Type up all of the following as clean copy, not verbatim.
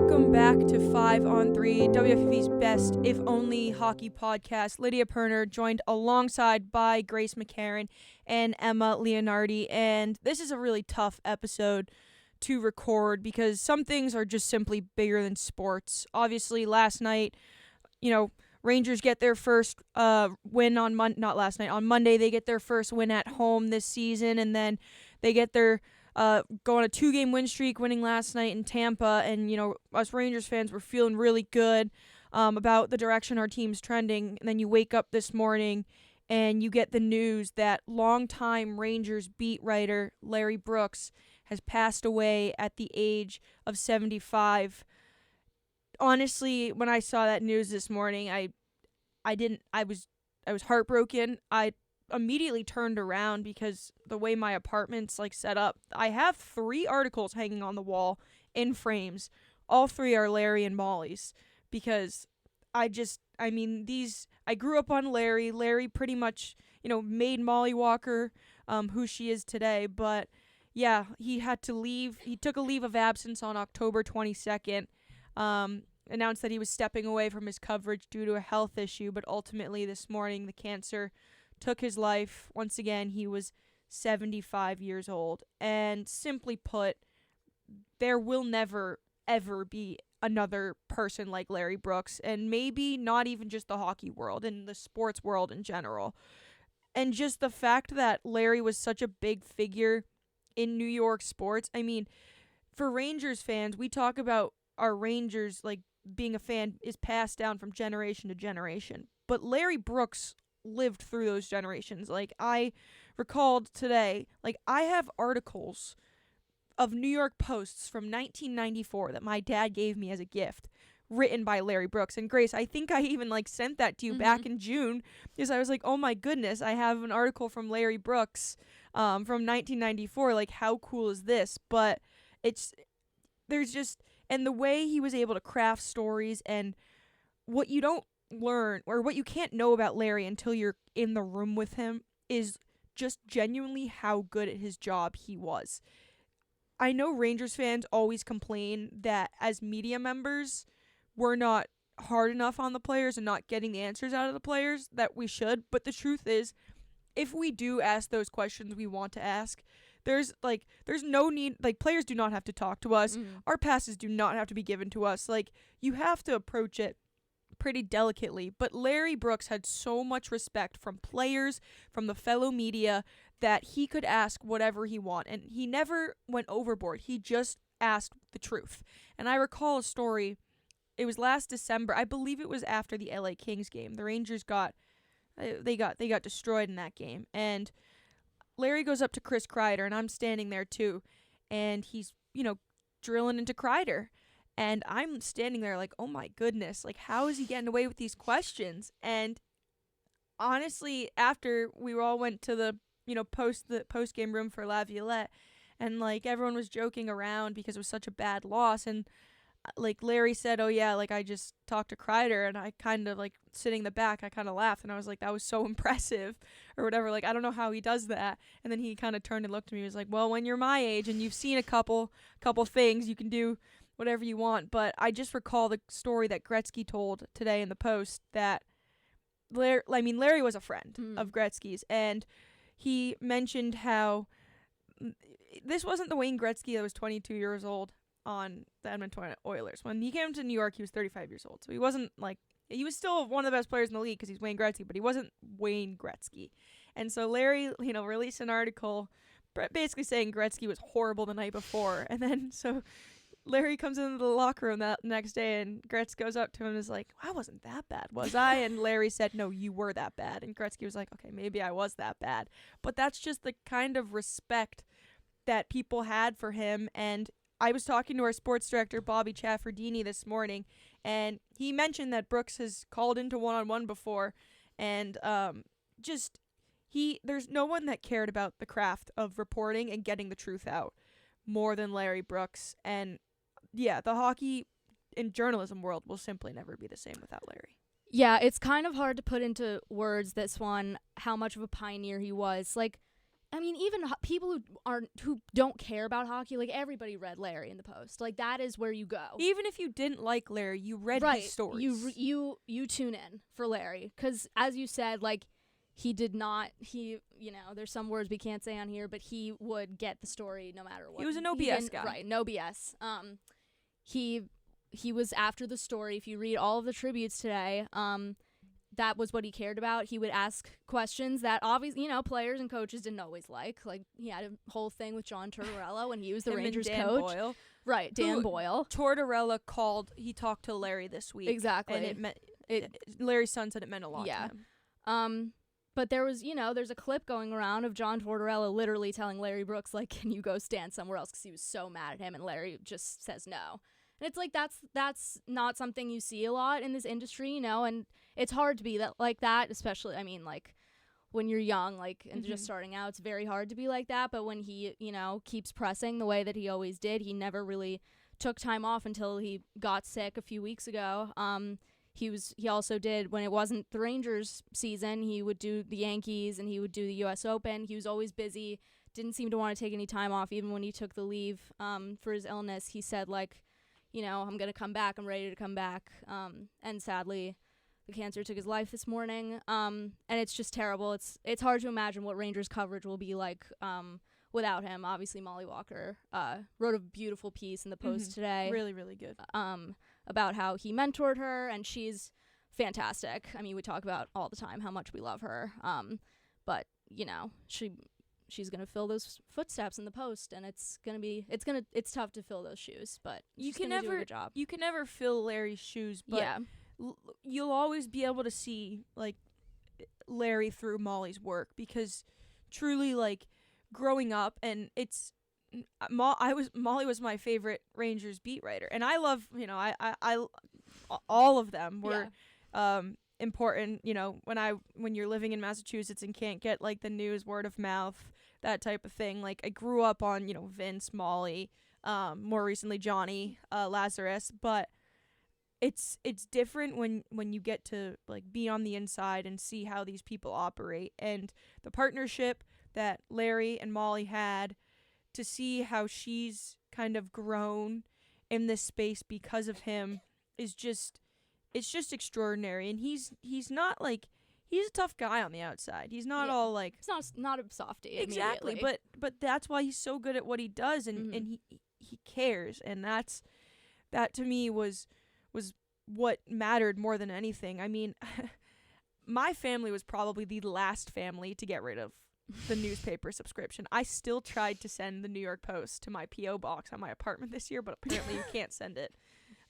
Welcome back to 5 on 3, WFUV's best, if only, hockey podcast. Lydia Pirner joined alongside by Grace McCarron and Emma Leonardi. And this is a really tough episode to record because some things are just simply bigger than sports. Obviously, last night, Rangers get their first win on on Monday. They get their first win at home this season, and then they get their go on a 2-game win streak, winning last night in Tampa. And, us Rangers fans were feeling really good about the direction our team's trending. And then you wake up this morning and you get the news that longtime Rangers beat writer Larry Brooks has passed away at the age of 75. Honestly, when I saw that news this morning, I was heartbroken. I immediately turned around because the way my apartment's like set up, I have 3 articles hanging on the wall in frames. All 3 are Larry and Molly's because I grew up on Larry. Larry pretty much, made Molly Walker who she is today. But yeah, he had to leave. He took a leave of absence on October 22nd. Announced that he was stepping away from his coverage due to a health issue, but ultimately this morning the cancer took his life. Once again, he was 75 years old. And simply put, there will never, ever be another person like Larry Brooks, and maybe not even just the hockey world and the sports world in general. And just the fact that Larry was such a big figure in New York sports. I mean, for Rangers fans, we talk about our Rangers, like, being a fan is passed down from generation to generation. But Larry Brooks lived through those generations. Like, I recalled today, I have articles of New York Posts from 1994 that my dad gave me as a gift, written by Larry Brooks. And Grace, I think I even sent that to you back in June, because I was like, oh my goodness, I have an article from Larry Brooks from 1994. Like, how cool is this? But and the way he was able to craft stories, and what you don't learn or what you can't know about Larry until you're in the room with him is just genuinely how good at his job he was. I know Rangers fans always complain that as media members, we're not hard enough on the players and not getting the answers out of the players that we should. But the truth is, if we do ask those questions we want to ask, there's no need. Players do not have to talk to us. Our passes do not have to be given to us. You have to approach it pretty delicately. But Larry Brooks had so much respect from players, from the fellow media, that he could ask whatever he wanted. And he never went overboard. He just asked the truth. And I recall a story. It was last December. I believe it was after the LA Kings game. The Rangers got destroyed in that game. And Larry goes up to Chris Kreider, and I'm standing there too, and he's, drilling into Kreider, and I'm standing there like, oh my goodness, how is he getting away with these questions? And honestly, after we all went to the post-game room for La Violette, and everyone was joking around because it was such a bad loss, and Larry said, oh yeah, I just talked to Kreider, and I kind of sitting in the back, I kind of laughed, and I was like, that was so impressive, or whatever. I don't know how he does that. And then he kind of turned and looked at me. He was like, well, when you're my age and you've seen a couple things, you can do whatever you want. But I just recall the story that Gretzky told today in the Post, that Larry was a friend of Gretzky's, and he mentioned how this wasn't the Wayne Gretzky that was 22 years old on the Edmonton Oilers. When he came to New York, he was 35 years old. So he wasn't he was still one of the best players in the league because he's Wayne Gretzky, but he wasn't Wayne Gretzky. And so Larry, released an article basically saying Gretzky was horrible the night before. And then so Larry comes into the locker room that next day, and Gretzky goes up to him and is like, I wasn't that bad, was I? And Larry said, no, you were that bad. And Gretzky was like, okay, maybe I was that bad. But that's just the kind of respect that people had for him. And I was talking to our sports director, Bobby Chaffardini, this morning, and he mentioned that Brooks has called into one-on-one before, and there's no one that cared about the craft of reporting and getting the truth out more than Larry Brooks. And yeah, the hockey and journalism world will simply never be the same without Larry. Yeah, it's kind of hard to put into words, this one, how much of a pioneer he was. I mean, even people who don't care about hockey, like, everybody read Larry in the Post. Like, that is where you go. Even if you didn't like Larry, you read his stories. You tune in for Larry, because as you said, like, he did not. There's some words we can't say on here, but he would get the story no matter what. He was a no BS guy. Right, no BS. He was after the story. If you read all of the tributes today, that was what he cared about. He would ask questions that obviously, players and coaches didn't always like. Like, he had a whole thing with John Tortorella when he was the Rangers and Dan coach. Boyle. Right, Dan Boyle. Tortorella he talked to Larry this week. Exactly. And it meant, Larry's son said it meant a lot to him. But there was, there's a clip going around of John Tortorella literally telling Larry Brooks, like, can you go stand somewhere else, because he was so mad at him, and Larry just says no. And it's like, that's not something you see a lot in this industry, and it's hard to be like that, especially, I mean, like, when you're young, like, and just starting out, it's very hard to be like that. But when he, keeps pressing the way that he always did, he never really took time off until he got sick a few weeks ago. He also did, when it wasn't the Rangers season, he would do the Yankees and he would do the U.S. Open. He was always busy, didn't seem to want to take any time off. Even when he took the leave for his illness, he said, like, I'm going to come back. I'm ready to come back. And sadly, the cancer took his life this morning. And it's just terrible. It's hard to imagine what Rangers coverage will be like without him. Obviously, Molly Walker wrote a beautiful piece in the Post today. Really, really good. About how he mentored her, and she's fantastic. I mean, we talk about all the time how much we love her. But, she's going to fill those footsteps in the Post, and it's tough to fill those shoes, but she's going to do a good job. You can never fill Larry's shoes, but you'll always be able to see, like, Larry through Molly's work, because truly, like, growing up, and it's Molly was my favorite Rangers beat writer, and I love, I all of them were important, when you're living in Massachusetts and can't get, like, the news word of mouth, that type of thing. Like, I grew up on, Vince, Molly, more recently Johnny Lazarus, but it's different when you get to, like, be on the inside and see how these people operate, and the partnership that Larry and Molly had, to see how she's kind of grown in this space because of him is just, it's just extraordinary. And he's not, like, he's a tough guy on the outside. He's not all, like, it's not a softie. Exactly, but that's why he's so good at what he does, and he cares, and that to me was what mattered more than anything. I mean, my family was probably the last family to get rid of the newspaper subscription. I still tried to send the New York Post to my P.O. box on my apartment this year, but apparently you can't send it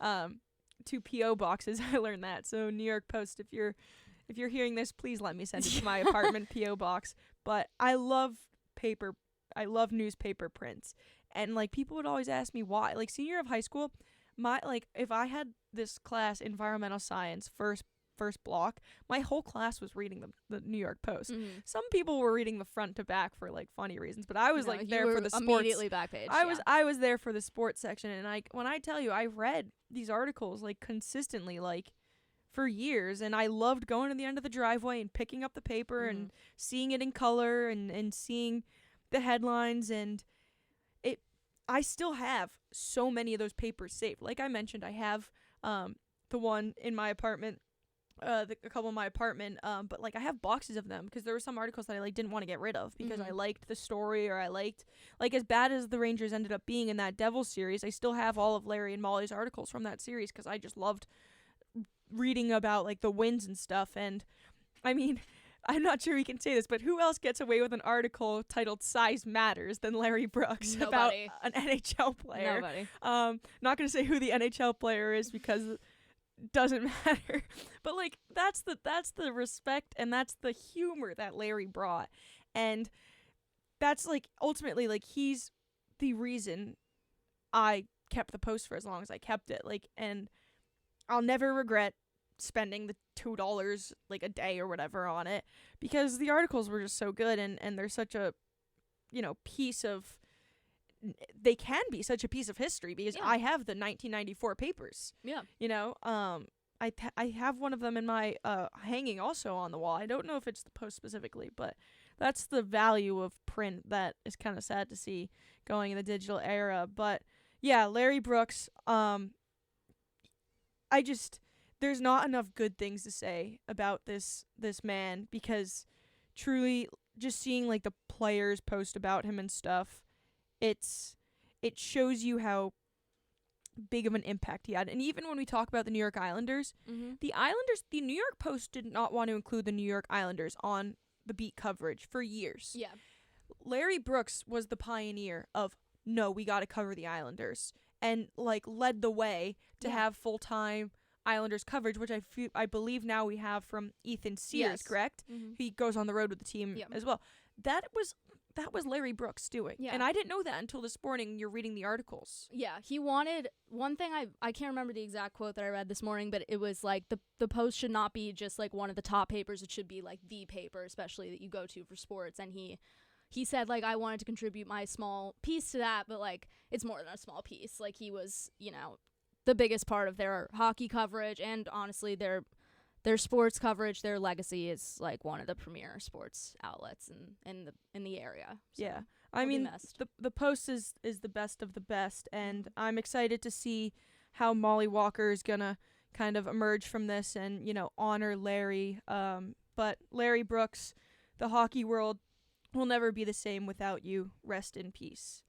to P.O. boxes. I learned that. So New York Post, if you're hearing this, please let me send it to my apartment P.O. box. But I love paper. I love newspaper prints. And, like, people would always ask me why. Like, senior of high school, if I had this class, environmental science, first block, my whole class was reading the New York Post. Some people were reading the front to back for, like, funny reasons, but I was there for the sports. Immediately back page. I was there for the sports section, and when I tell you, I read these articles, like, consistently, like, for years, and I loved going to the end of the driveway and picking up the paper and seeing it in color and seeing the headlines, and I still have so many of those papers saved. Like I mentioned, I have the one in my apartment, a couple in my apartment, but, like, I have boxes of them because there were some articles that I, like, didn't want to get rid of because I liked the story, or I liked, like, as bad as the Rangers ended up being in that Devils series, I still have all of Larry and Molly's articles from that series because I just loved reading about, like, the wins and stuff. And I mean, I'm not sure we can say this, but who else gets away with an article titled "Size Matters" than Larry Brooks about an NHL player? Nobody. Not going to say who the NHL player is because it doesn't matter. But, like, that's the respect and that's the humor that Larry brought. And that's, like, ultimately, like, he's the reason I kept the Post for as long as I kept it. Like, and I'll never regret spending the $2, like, a day or whatever on it, because the articles were just so good, and they're such a, piece of, they can be such a piece of history, because I have the 1994 papers. I have one of them in my hanging also on the wall. I don't know if it's the Post specifically, but that's the value of print that is kind of sad to see going in the digital era. But yeah, Larry Brooks, I just there's not enough good things to say about this man, because truly just seeing like the players post about him and stuff, it shows you how big of an impact he had. And even when we talk about the New York Islanders, the New York Post did not want to include the New York Islanders on the beat coverage for years. Yeah. Larry Brooks was the pioneer of, no, we got to cover the Islanders, and like led the way to have full-time Islanders coverage, which I believe now we have from Ethan Sears, correct? He goes on the road with the team as well. That was Larry Brooks doing. Yeah. And I didn't know that until this morning. You're reading the articles. Yeah, he wanted one thing. I can't remember the exact quote that I read this morning, but it was like the Post should not be just like one of the top papers. It should be like the paper, especially that you go to for sports. And he said, like, I wanted to contribute my small piece to that, but like it's more than a small piece. Like, he was, the biggest part of their hockey coverage, and honestly their sports coverage. Their legacy is like one of the premier sports outlets in the area. So yeah, I mean, the Post is the best of the best, and I'm excited to see how Molly Walker is gonna kind of emerge from this and honor Larry. But Larry Brooks, the hockey world will never be the same without you. Rest in peace.